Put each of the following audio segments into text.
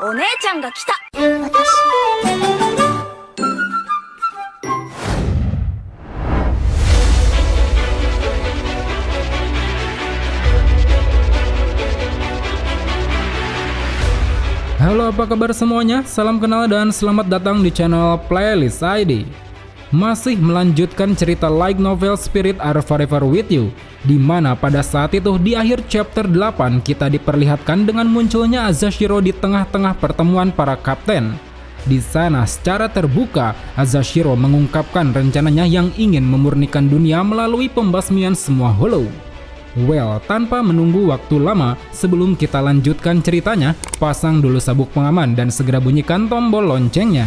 お姉ちゃんが来た。Halo, apa kabar semuanya? Salam kenal dan selamat datang di channel Playlist ID. Masih melanjutkan cerita light novel Spirit Are Forever With You, di mana pada saat itu di akhir chapter 8 kita diperlihatkan dengan munculnya Azashiro di tengah-tengah pertemuan para kapten. Di sana secara terbuka Azashiro mengungkapkan rencananya yang ingin memurnikan dunia melalui pembasmian semua Hollow. Well, tanpa menunggu waktu lama, sebelum kita lanjutkan ceritanya, pasang dulu sabuk pengaman dan segera bunyikan tombol loncengnya.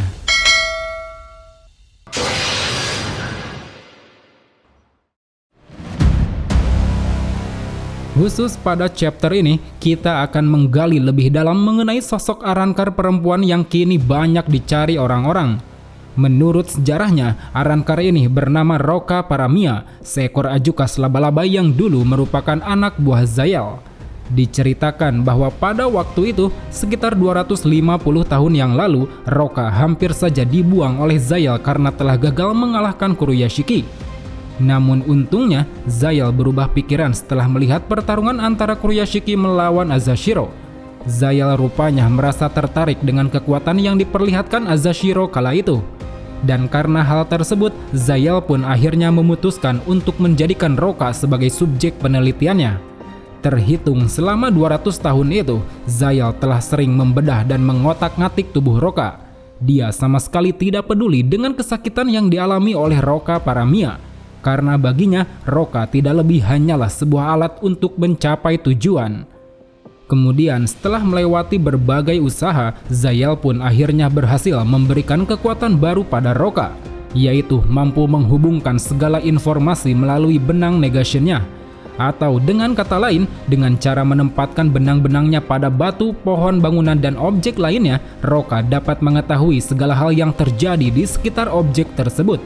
Khusus pada chapter ini, kita akan menggali lebih dalam mengenai sosok Arrancar perempuan yang kini banyak dicari orang-orang. Menurut sejarahnya, Arrancar ini bernama Roca Paramia, seekor ajukas laba-laba yang dulu merupakan anak buah Zayal. Diceritakan bahwa pada waktu itu, sekitar 250 tahun yang lalu, Roca hampir saja dibuang oleh Zayal karena telah gagal mengalahkan Kuroyashiki. Namun untungnya, Zayal berubah pikiran setelah melihat pertarungan antara Kuroyashiki melawan Azashiro. Zayal rupanya merasa tertarik dengan kekuatan yang diperlihatkan Azashiro kala itu. Dan karena hal tersebut, Zayal pun akhirnya memutuskan untuk menjadikan Roca sebagai subjek penelitiannya. Terhitung selama 200 tahun itu, Zayal telah sering membedah dan mengotak-ngatik tubuh Roca. Dia sama sekali tidak peduli dengan kesakitan yang dialami oleh Roca Paramia, karena baginya Roca tidak lebih hanyalah sebuah alat untuk mencapai tujuan. Kemudian setelah melewati berbagai usaha, Zayal pun akhirnya berhasil memberikan kekuatan baru pada Roca, yaitu mampu menghubungkan segala informasi melalui benang negationnya. Atau dengan kata lain, dengan cara menempatkan benang-benangnya pada batu, pohon, bangunan, dan objek lainnya, Roca dapat mengetahui segala hal yang terjadi di sekitar objek tersebut.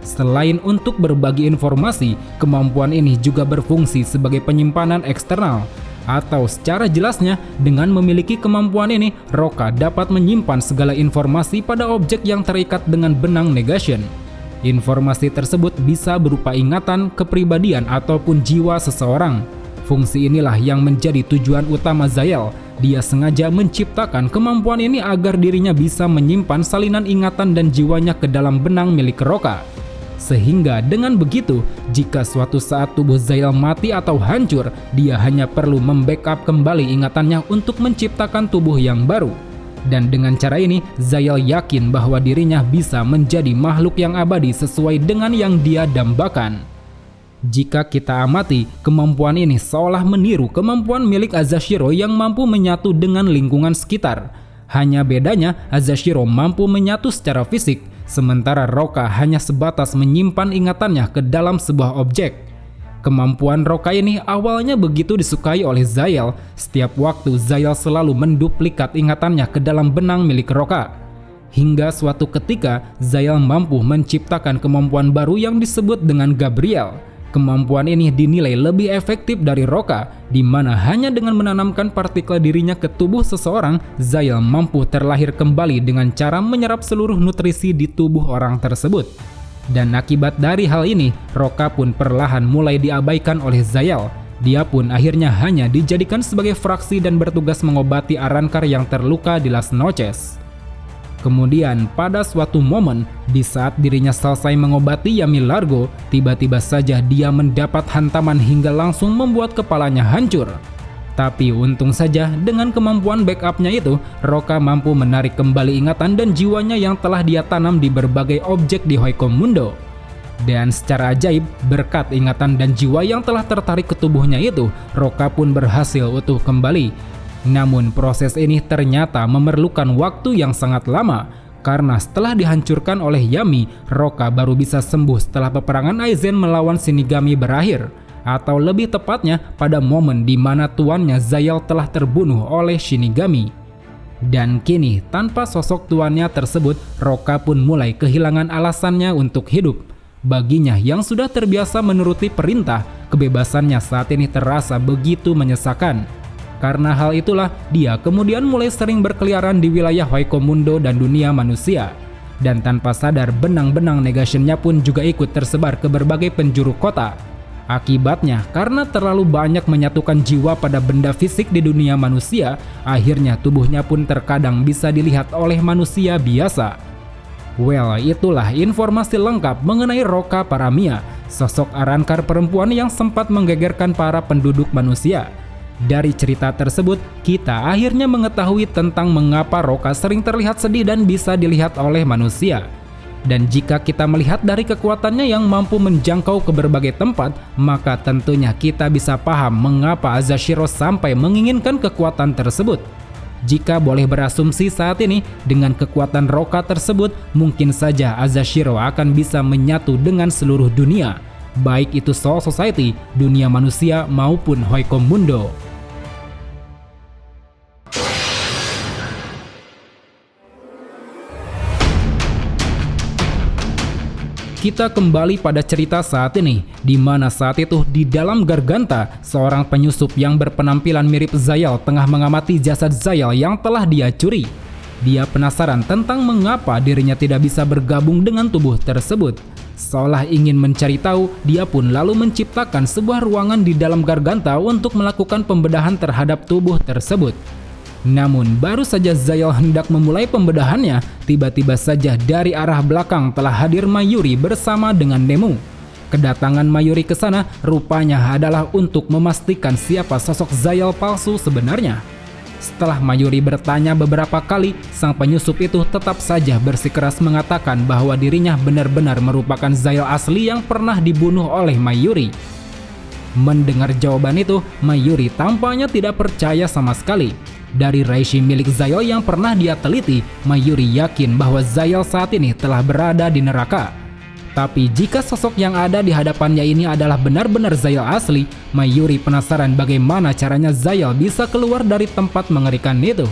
Selain untuk berbagi informasi, kemampuan ini juga berfungsi sebagai penyimpanan eksternal. Atau secara jelasnya, dengan memiliki kemampuan ini, Roca dapat menyimpan segala informasi pada objek yang terikat dengan benang negation. Informasi tersebut bisa berupa ingatan, kepribadian, ataupun jiwa seseorang. Fungsi inilah yang menjadi tujuan utama Zayal. Dia sengaja menciptakan kemampuan ini agar dirinya bisa menyimpan salinan ingatan dan jiwanya ke dalam benang milik Roca. Sehingga dengan begitu, jika suatu saat tubuh Zayal mati atau hancur, dia hanya perlu membackup kembali ingatannya untuk menciptakan tubuh yang baru. Dan dengan cara ini, Zayal yakin bahwa dirinya bisa menjadi makhluk yang abadi sesuai dengan yang dia dambakan. Jika kita amati, kemampuan ini seolah meniru kemampuan milik Azashiro yang mampu menyatu dengan lingkungan sekitar. Hanya bedanya, Azashiro mampu menyatu secara fisik, sementara Roca hanya sebatas menyimpan ingatannya ke dalam sebuah objek. Kemampuan Roca ini awalnya begitu disukai oleh Zayal. Setiap waktu Zayal selalu menduplikat ingatannya ke dalam benang milik Roca. Hingga suatu ketika Zayal mampu menciptakan kemampuan baru yang disebut dengan Gabriel. Kemampuan ini dinilai lebih efektif dari Roca, di mana hanya dengan menanamkan partikel dirinya ke tubuh seseorang, Zayal mampu terlahir kembali dengan cara menyerap seluruh nutrisi di tubuh orang tersebut. Dan akibat dari hal ini, Roca pun perlahan mulai diabaikan oleh Zayal. Dia pun akhirnya hanya dijadikan sebagai fraksi dan bertugas mengobati Arrancar yang terluka di Las Noches. Kemudian pada suatu momen, di saat dirinya selesai mengobati Yami Largo, tiba-tiba saja dia mendapat hantaman hingga langsung membuat kepalanya hancur. Tapi untung saja dengan kemampuan backupnya itu, Roca mampu menarik kembali ingatan dan jiwanya yang telah dia tanam di berbagai objek di Hoiko Mundo. Dan secara ajaib, berkat ingatan dan jiwa yang telah tertarik ke tubuhnya itu, Roca pun berhasil utuh kembali. Namun proses ini ternyata memerlukan waktu yang sangat lama, karena setelah dihancurkan oleh Yami, Roca baru bisa sembuh setelah peperangan Aizen melawan Shinigami berakhir. Atau lebih tepatnya pada momen di mana tuannya Zayal telah terbunuh oleh Shinigami. Dan kini tanpa sosok tuannya tersebut, Roca pun mulai kehilangan alasannya untuk hidup. Baginya yang sudah terbiasa menuruti perintah, kebebasannya saat ini terasa begitu menyesakan. Karena hal itulah, dia kemudian mulai sering berkeliaran di wilayah Huaycomundo dan dunia manusia. Dan tanpa sadar, benang-benang negation-nya pun juga ikut tersebar ke berbagai penjuru kota. Akibatnya, karena terlalu banyak menyatukan jiwa pada benda fisik di dunia manusia, akhirnya tubuhnya pun terkadang bisa dilihat oleh manusia biasa. Well, itulah informasi lengkap mengenai Roca Paramia, sosok Arrancar perempuan yang sempat menggegerkan para penduduk manusia. Dari cerita tersebut, kita akhirnya mengetahui tentang mengapa Roca sering terlihat sedih dan bisa dilihat oleh manusia. Dan jika kita melihat dari kekuatannya yang mampu menjangkau ke berbagai tempat, maka tentunya kita bisa paham mengapa Azashiro sampai menginginkan kekuatan tersebut. Jika boleh berasumsi saat ini, dengan kekuatan Roca tersebut, mungkin saja Azashiro akan bisa menyatu dengan seluruh dunia, baik itu Soul Society, dunia manusia maupun Huaycomundo. Kita kembali pada cerita saat ini, di mana saat itu di dalam Garganta, seorang penyusup yang berpenampilan mirip Zayal tengah mengamati jasad Zayal yang telah dia curi. Dia penasaran tentang mengapa dirinya tidak bisa bergabung dengan tubuh tersebut. Seolah ingin mencari tahu, dia pun lalu menciptakan sebuah ruangan di dalam Garganta untuk melakukan pembedahan terhadap tubuh tersebut. Namun baru saja Zayal hendak memulai pembedahannya, tiba-tiba saja dari arah belakang telah hadir Mayuri bersama dengan Nemu. Kedatangan Mayuri ke sana rupanya adalah untuk memastikan siapa sosok Zayal palsu sebenarnya. Setelah Mayuri bertanya beberapa kali, sang penyusup itu tetap saja bersikeras mengatakan bahwa dirinya benar-benar merupakan Zayal asli yang pernah dibunuh oleh Mayuri. Mendengar jawaban itu, Mayuri tampaknya tidak percaya sama sekali. Dari reishi milik Zayal yang pernah dia teliti, Mayuri yakin bahwa Zayal saat ini telah berada di neraka. Tapi jika sosok yang ada di hadapannya ini adalah benar-benar Zayal asli, Mayuri penasaran bagaimana caranya Zayal bisa keluar dari tempat mengerikan itu.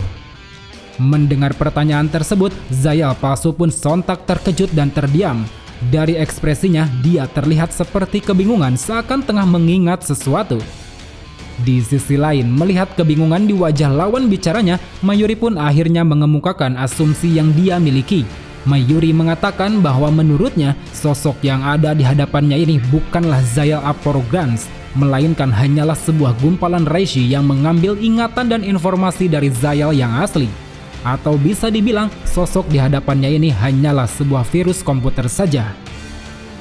Mendengar pertanyaan tersebut, Zayal palsu pun sontak terkejut dan terdiam. Dari ekspresinya, dia terlihat seperti kebingungan seakan tengah mengingat sesuatu. Di sisi lain, melihat kebingungan di wajah lawan bicaranya, Mayuri pun akhirnya mengemukakan asumsi yang dia miliki. Mayuri mengatakan bahwa menurutnya, sosok yang ada di hadapannya ini bukanlah Zayal Aporograns, melainkan hanyalah sebuah gumpalan reishi yang mengambil ingatan dan informasi dari Zayal yang asli. Atau bisa dibilang, sosok di hadapannya ini hanyalah sebuah virus komputer saja.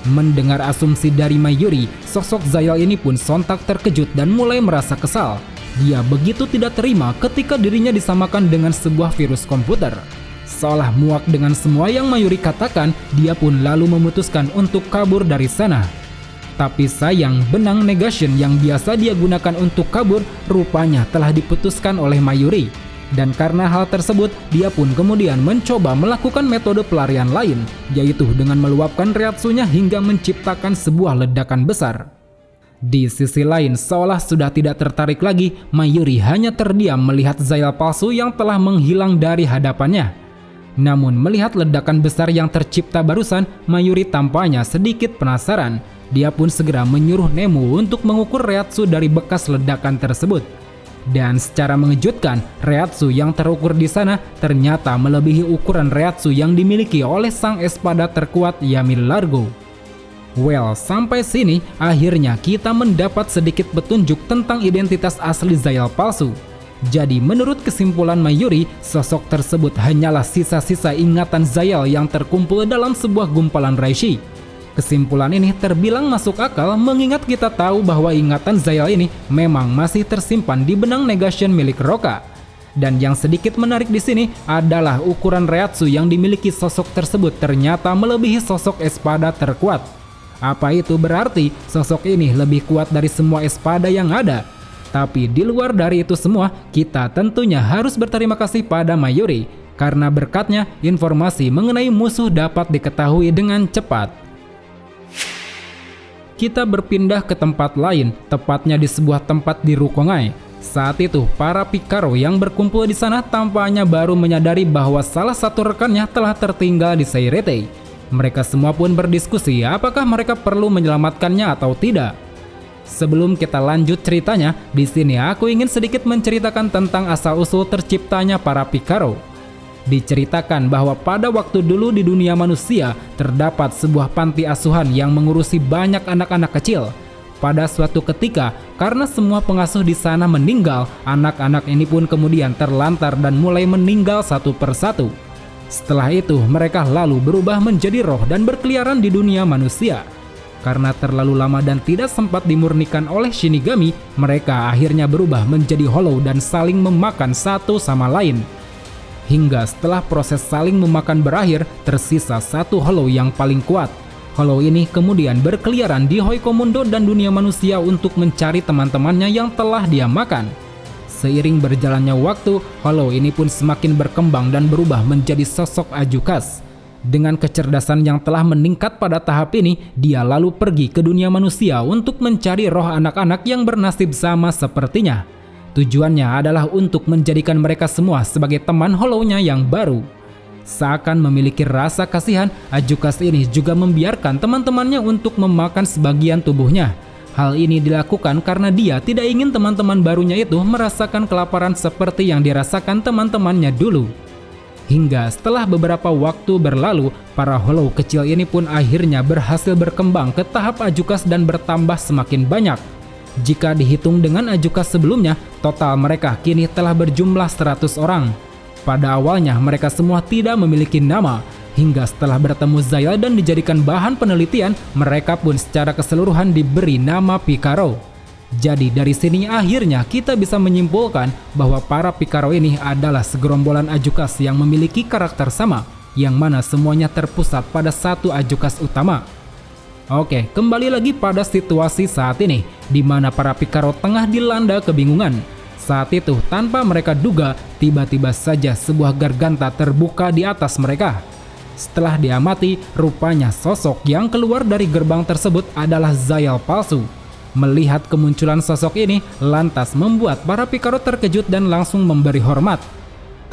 Mendengar asumsi dari Mayuri, sosok Zayal ini pun sontak terkejut dan mulai merasa kesal. Dia begitu tidak terima ketika dirinya disamakan dengan sebuah virus komputer. Seolah muak dengan semua yang Mayuri katakan, dia pun lalu memutuskan untuk kabur dari sana. Tapi sayang, benang negation yang biasa dia gunakan untuk kabur rupanya telah diputuskan oleh Mayuri. Dan karena hal tersebut, dia pun kemudian mencoba melakukan metode pelarian lain, yaitu dengan meluapkan reatsunya hingga menciptakan sebuah ledakan besar. Di sisi lain, seolah sudah tidak tertarik lagi, Mayuri hanya terdiam melihat Zayal palsu yang telah menghilang dari hadapannya. Namun melihat ledakan besar yang tercipta barusan, Mayuri tampaknya sedikit penasaran. Dia pun segera menyuruh Nemu untuk mengukur reatsu dari bekas ledakan tersebut. Dan secara mengejutkan, reatsu yang terukur di sana ternyata melebihi ukuran reatsu yang dimiliki oleh sang espada terkuat Yamil Largo. Well, sampai sini akhirnya kita mendapat sedikit petunjuk tentang identitas asli Zayal palsu. Jadi menurut kesimpulan Mayuri, sosok tersebut hanyalah sisa-sisa ingatan Zayal yang terkumpul dalam sebuah gumpalan reishi. Kesimpulan ini terbilang masuk akal mengingat kita tahu bahwa ingatan Zayal ini memang masih tersimpan di benang negation milik Roca. Dan yang sedikit menarik di sini adalah ukuran reatsu yang dimiliki sosok tersebut ternyata melebihi sosok espada terkuat. Apa itu berarti sosok ini lebih kuat dari semua espada yang ada? Tapi di luar dari itu semua, kita tentunya harus berterima kasih pada Mayuri, karena berkatnya informasi mengenai musuh dapat diketahui dengan cepat. Kita berpindah ke tempat lain, tepatnya di sebuah tempat di Rukongai. Saat itu, para Pikaro yang berkumpul di sana tampaknya baru menyadari bahwa salah satu rekannya telah tertinggal di Seirete. Mereka semua pun berdiskusi apakah mereka perlu menyelamatkannya atau tidak. Sebelum kita lanjut ceritanya, di sini aku ingin sedikit menceritakan tentang asal-usul terciptanya para Picaro. Diceritakan bahwa pada waktu dulu di dunia manusia terdapat sebuah panti asuhan yang mengurusi banyak anak-anak kecil. Pada suatu ketika, karena semua pengasuh di sana meninggal, anak-anak ini pun kemudian terlantar dan mulai meninggal satu persatu. Setelah itu, mereka lalu berubah menjadi roh dan berkeliaran di dunia manusia. Karena terlalu lama dan tidak sempat dimurnikan oleh Shinigami, mereka akhirnya berubah menjadi hollow dan saling memakan satu sama lain. Hingga setelah proses saling memakan berakhir, tersisa satu hollow yang paling kuat. Hollow ini kemudian berkeliaran di Hoikomundo dan dunia manusia untuk mencari teman-temannya yang telah dia makan. Seiring berjalannya waktu, hollow ini pun semakin berkembang dan berubah menjadi sosok Ajukas. Dengan kecerdasan yang telah meningkat pada tahap ini, dia lalu pergi ke dunia manusia untuk mencari roh anak-anak yang bernasib sama sepertinya. Tujuannya adalah untuk menjadikan mereka semua sebagai teman hollow-nya yang baru. Seakan memiliki rasa kasihan, Ajukas ini juga membiarkan teman-temannya untuk memakan sebagian tubuhnya. Hal ini dilakukan karena dia tidak ingin teman-teman barunya itu merasakan kelaparan seperti yang dirasakan teman-temannya dulu. Hingga setelah beberapa waktu berlalu, para hollow kecil ini pun akhirnya berhasil berkembang ke tahap Ajukas dan bertambah semakin banyak. Jika dihitung dengan Ajukas sebelumnya, total mereka kini telah berjumlah 100 orang. Pada awalnya mereka semua tidak memiliki nama, hingga setelah bertemu Zaya dan dijadikan bahan penelitian, mereka pun secara keseluruhan diberi nama Picaro. Jadi dari sini akhirnya kita bisa menyimpulkan bahwa para Picaro ini adalah segerombolan Ajukas yang memiliki karakter sama, yang mana semuanya terpusat pada satu Ajukas utama. Oke, kembali lagi pada situasi saat ini, di mana para Picaro tengah dilanda kebingungan. Saat itu, tanpa mereka duga, tiba-tiba saja sebuah garganta terbuka di atas mereka. Setelah diamati, rupanya sosok yang keluar dari gerbang tersebut adalah Zayal palsu. Melihat kemunculan sosok ini, lantas membuat para Picaro terkejut dan langsung memberi hormat.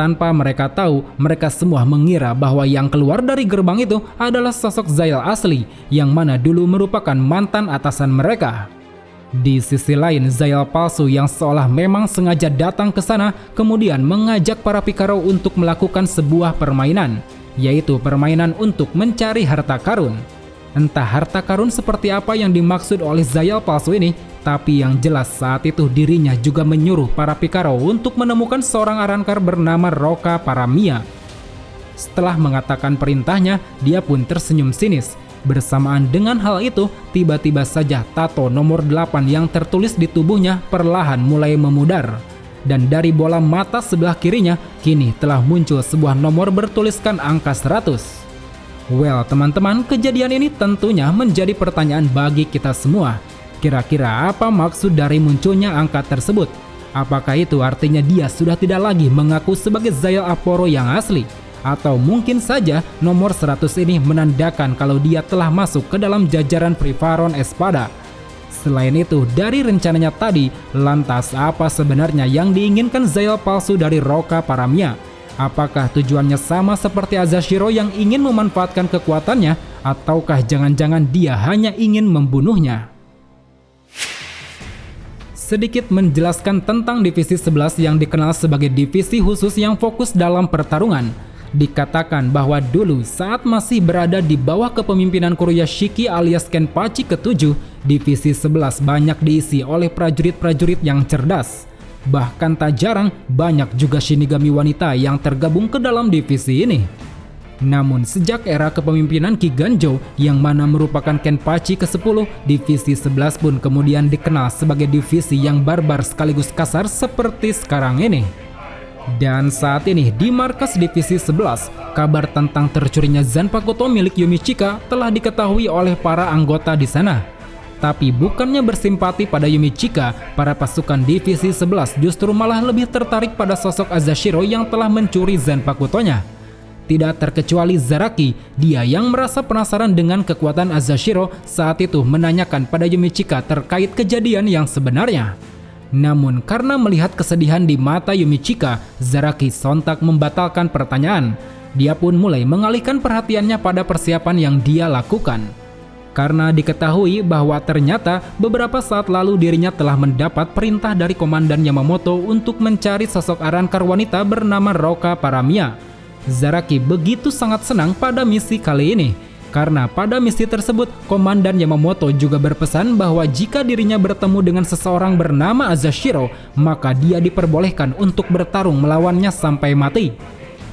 Tanpa mereka tahu, mereka semua mengira bahwa yang keluar dari gerbang itu adalah sosok Zayal asli, yang mana dulu merupakan mantan atasan mereka. Di sisi lain, Zayal palsu yang seolah memang sengaja datang ke sana, kemudian mengajak para Picaro untuk melakukan sebuah permainan, yaitu permainan untuk mencari harta karun. Entah harta karun seperti apa yang dimaksud oleh Zayal palsu ini, tapi yang jelas saat itu dirinya juga menyuruh para Picaro untuk menemukan seorang Arrancar bernama Rocca Paramia. Setelah mengatakan perintahnya, dia pun tersenyum sinis. Bersamaan dengan hal itu, tiba-tiba saja tato nomor 8 yang tertulis di tubuhnya perlahan mulai memudar. Dan dari bola mata sebelah kirinya, kini telah muncul sebuah nomor bertuliskan angka 100. Well, teman-teman, kejadian ini tentunya menjadi pertanyaan bagi kita semua. Kira-kira apa maksud dari munculnya angka tersebut? Apakah itu artinya dia sudah tidak lagi mengaku sebagai Zayal Aporo yang asli? Atau mungkin saja nomor 100 ini menandakan kalau dia telah masuk ke dalam jajaran Privaron Espada? Selain itu, dari rencananya tadi, lantas apa sebenarnya yang diinginkan Zayal palsu dari Rocca Paramia? Apakah tujuannya sama seperti Azashiro yang ingin memanfaatkan kekuatannya, ataukah jangan-jangan dia hanya ingin membunuhnya? Sedikit menjelaskan tentang Divisi 11 yang dikenal sebagai divisi khusus yang fokus dalam pertarungan. Dikatakan bahwa dulu saat masih berada di bawah kepemimpinan Kuroyashiki alias Kenpachi ke-7, Divisi 11 banyak diisi oleh prajurit-prajurit yang cerdas. Bahkan tak jarang banyak juga Shinigami wanita yang tergabung ke dalam divisi ini. Namun sejak era kepemimpinan Ki Ganjo yang mana merupakan Kenpachi ke-10, Divisi 11 pun kemudian dikenal sebagai divisi yang barbar sekaligus kasar seperti sekarang ini. Dan saat ini di markas Divisi 11, kabar tentang tercurinya Zanpakuto milik Yumichika telah diketahui oleh para anggota di sana. Tapi bukannya bersimpati pada Yumichika, para pasukan Divisi 11 justru malah lebih tertarik pada sosok Azashiro yang telah mencuri Zanpakutonya. Tidak terkecuali Zaraki, dia yang merasa penasaran dengan kekuatan Azashiro saat itu menanyakan pada Yumichika terkait kejadian yang sebenarnya. Namun karena melihat kesedihan di mata Yumichika, Zaraki sontak membatalkan pertanyaan. Dia pun mulai mengalihkan perhatiannya pada persiapan yang dia lakukan. karena diketahui bahwa ternyata beberapa saat lalu dirinya telah mendapat perintah dari Komandan Yamamoto untuk mencari sosok Arrancar wanita bernama Roka Paramia. Zaraki begitu sangat senang pada misi kali ini, karena pada misi tersebut Komandan Yamamoto juga berpesan bahwa jika dirinya bertemu dengan seseorang bernama Azashiro, maka dia diperbolehkan untuk bertarung melawannya sampai mati.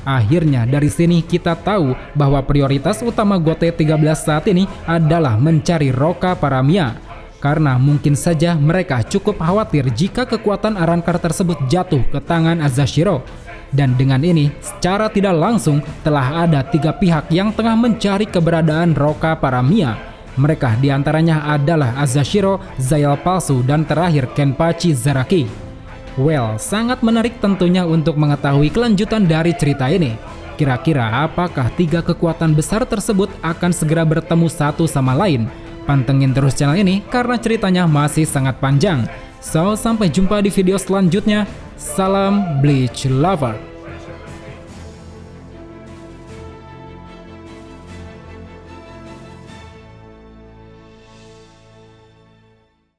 Akhirnya dari sini kita tahu bahwa prioritas utama GOT 13 saat ini adalah mencari Roka Paramia, karena mungkin saja mereka cukup khawatir jika kekuatan Arrancar tersebut jatuh ke tangan Azashiro. Dan dengan ini, secara tidak langsung telah ada 3 pihak yang tengah mencari keberadaan Roka Paramia. Mereka diantaranya adalah Azashiro, Zail Palsu, dan terakhir Kenpachi Zaraki. Well, sangat menarik tentunya untuk mengetahui kelanjutan dari cerita ini. Kira-kira apakah 3 kekuatan besar tersebut akan segera bertemu satu sama lain? Pantengin terus channel ini karena ceritanya masih sangat panjang. So, sampai jumpa di video selanjutnya. Salam Bleach Lover.